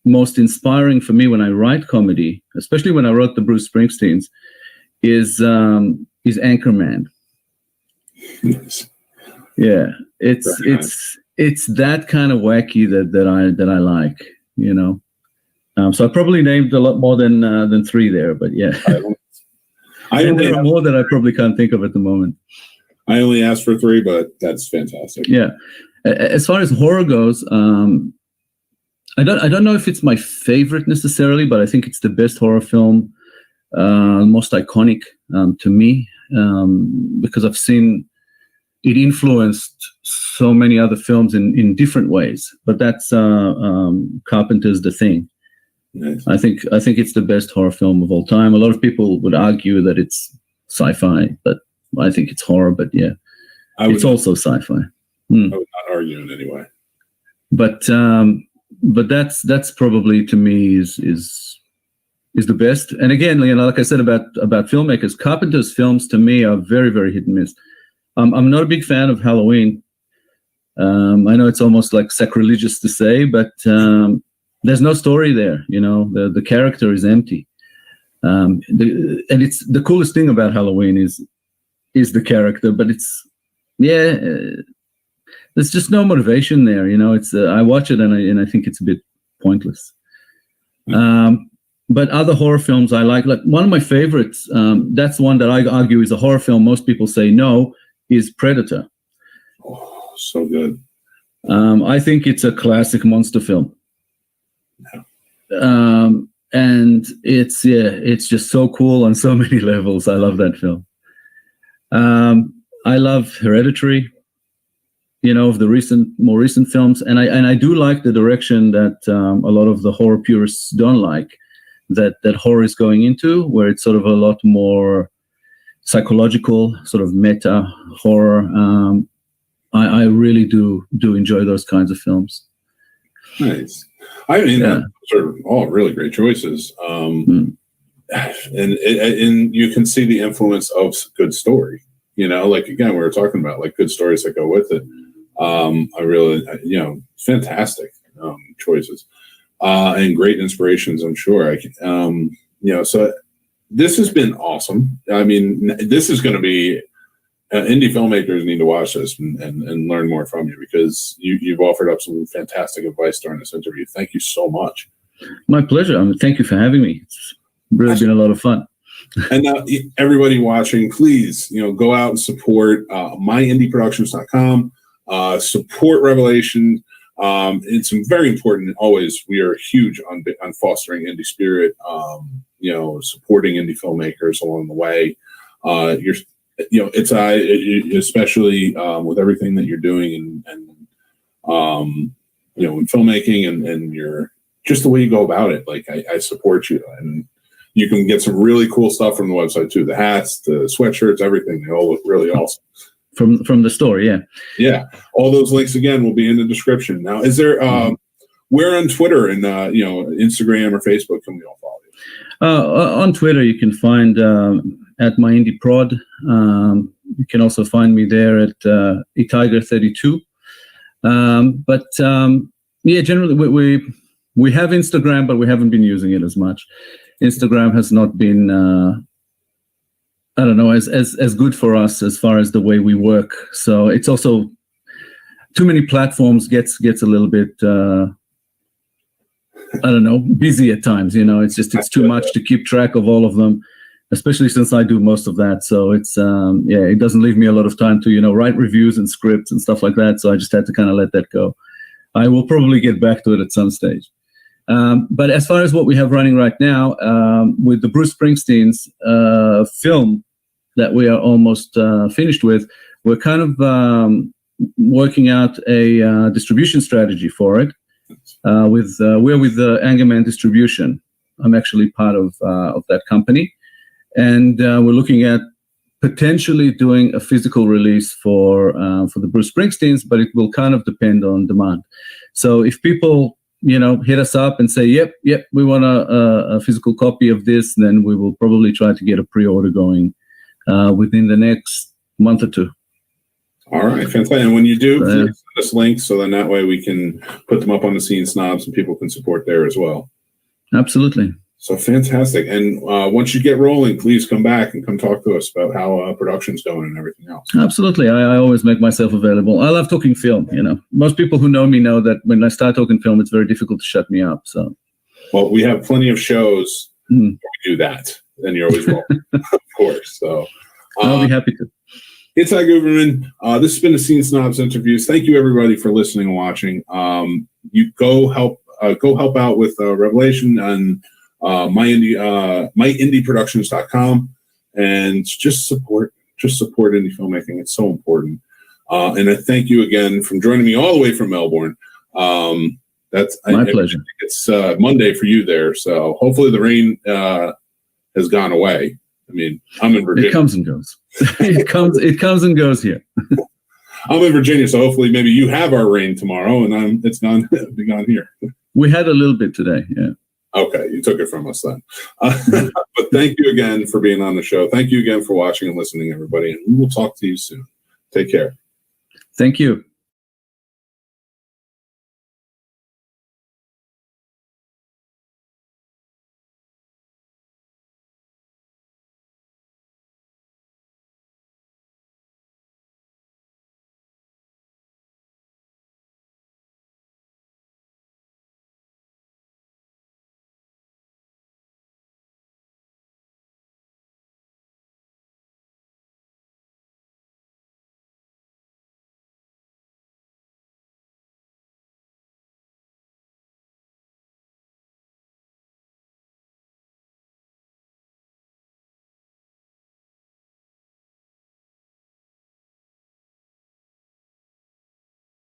most inspiring for me when I write comedy, especially when I wrote the Bruce Springsteens, is Anchorman. Yes. Yeah, it's that kind of wacky that I like, So I probably named a lot more than 3 there, but yeah. And there are more that I probably can't think of at the moment. I only asked for 3, but that's fantastic. Yeah. As far as horror goes, I don't know if it's my favorite necessarily, but I think it's the best horror film, most iconic to me, because I've seen it influenced so many other films in different ways. But that's Carpenter's The Thing. Nice. I think it's the best horror film of all time. A lot of people would argue that it's sci-fi, but I think it's horror. But yeah, it's also sci-fi. I would not argue in any way. But that's probably to me is the best. And again, like I said about filmmakers, Carpenter's films to me are very, very hit and miss. I'm not a big fan of Halloween. I know it's almost like sacrilegious to say, but there's no story there. The character is empty. And it's the coolest thing about Halloween is the character, but there's just no motivation there. It's I watch it and I think it's a bit pointless. But other horror films I like one of my favorites, that's one that I argue is a horror film. Most people say no, is Predator. Oh, so good. I think it's a classic monster film. Yeah. And it's just so cool on so many levels. I love that film. I love Hereditary. of the more recent films, and I do like the direction that a lot of the horror purists don't like, that horror is going into, where it's sort of a lot more psychological, sort of meta horror. I really do enjoy those kinds of films. Nice. I mean, those are all really great choices. And you can see the influence of good story. Like, again, we were talking about like good stories that go with it. I really, fantastic choices and great inspirations, I'm sure. So this has been awesome. I mean, this is going to be indie filmmakers need to watch this and learn more from you, because you've offered up some fantastic advice during this interview. Thank you so much. My pleasure. Thank you for having me. It's really been a lot of fun. And now, everybody watching, please, go out and support myindieproductions.com. Support Revelation. It's very important. Always, we are huge on fostering indie spirit. Supporting indie filmmakers along the way. Especially with everything that you're doing and in filmmaking and your just the way you go about it. Like I support you, and you can get some really cool stuff from the website too. The hats, the sweatshirts, everything. They all look really awesome. From the store, yeah. Yeah. All those links again will be in the description. Now, is there where on Twitter and Instagram or Facebook can we all follow you? On Twitter, you can find at myindieprod. You can also find me there at Itai32. Generally we have Instagram, but we haven't been using it as much. Instagram has not been as good for us as far as the way we work. So it's also too many platforms gets a little bit busy at times. It's too much to keep track of all of them, especially since I do most of that. So it's it doesn't leave me a lot of time to write reviews and scripts and stuff like that. So I just had to kind of let that go. I will probably get back to it at some stage. But as far as what we have running right now, with the Bruce Springsteen's film that we are almost finished with, we're kind of working out a distribution strategy for it. We're with Angerman Distribution. I'm actually part of that company, and we're looking at potentially doing a physical release for the Bruce Springsteens, but it will kind of depend on demand. So if people hit us up and say, yep, we want a physical copy of this, then we will probably try to get a pre-order going within the next month or two. All right, fantastic. And when you do, please send us links so then that way we can put them up on the Scene Snobs and people can support there as well. Absolutely. So fantastic. And once you get rolling, please come back and come talk to us about how production's going and everything else. Absolutely. I always make myself available. I love talking film. Most people who know me know that when I start talking film, it's very difficult to shut me up. So, well, we have plenty of shows where we do that, and you're always welcome, of course. So I'll be happy to. Itai Guberman. This has been the Scene Snobs interviews. Thank you, everybody, for listening and watching. You go help out with Revelation and myindieproductions.com, and just support indie filmmaking. It's so important. And I thank you again for joining me all the way from Melbourne. That's my pleasure. It's Monday for you there, so hopefully the rain has gone away. I mean, I'm in Virginia. It comes and goes. It comes and goes here. I'm in Virginia, so hopefully maybe you have our rain tomorrow, and it's gone here. We had a little bit today, yeah. Okay, you took it from us then. But thank you again for being on the show. Thank you again for watching and listening, everybody. And we will talk to you soon. Take care. Thank you.